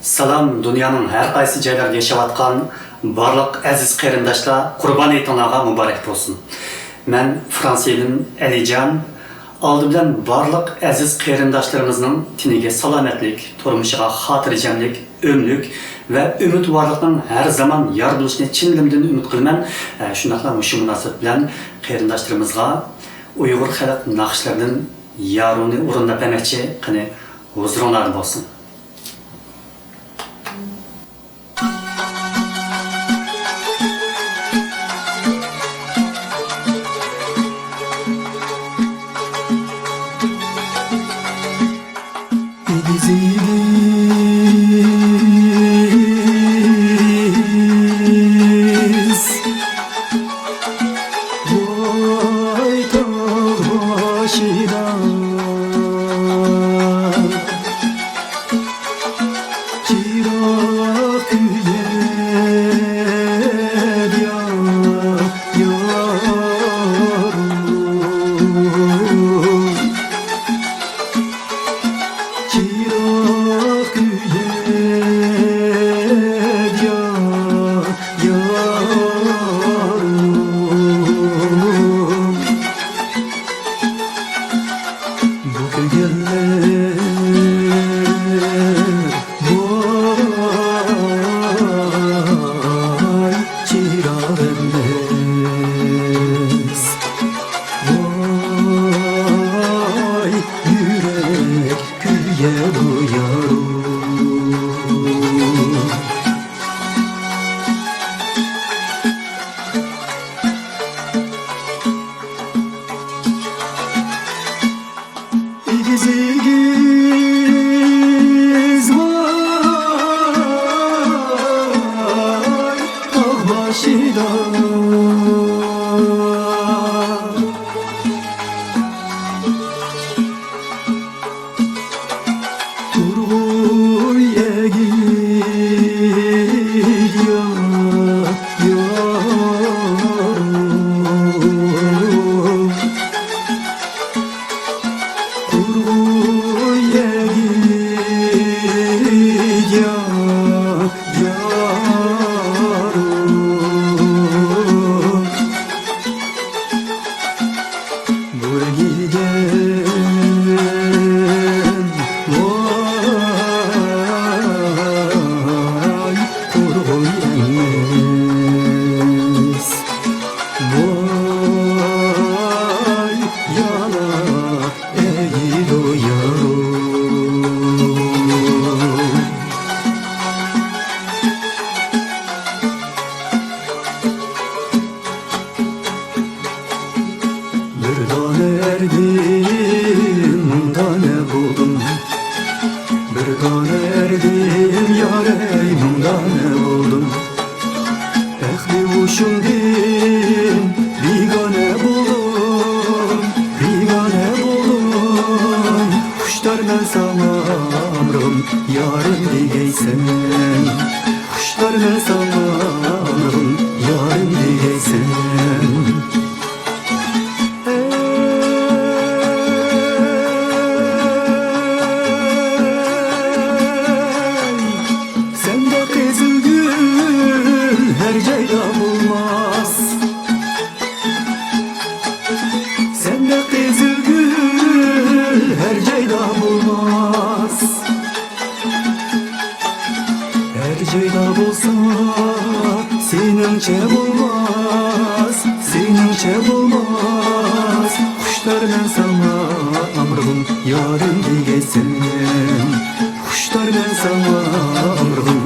Salam dünyanın her qaysı joylarida yaşayotgan barliq aziz qarindoshlar, Qurban hayitlarga muborak bo'lsin. Men Fransiyadın Alican, aldı bilan barliq aziz qarindoshlarımızın tiniga salomatlik, turmushiga xotirjamlik, ömlük ve umidvorlikning her zaman yor bo'lishini chin dilimdan umid qilaman. Shundaqla shu munosabat bilan qarindoshlarimizga Uyg'ur xalq naqshlaridan yaruni o'rinlab bermoqchi, qani huzuringlarda bo'lsin. Yarın diyesen, kuşlar ben sana ömrüm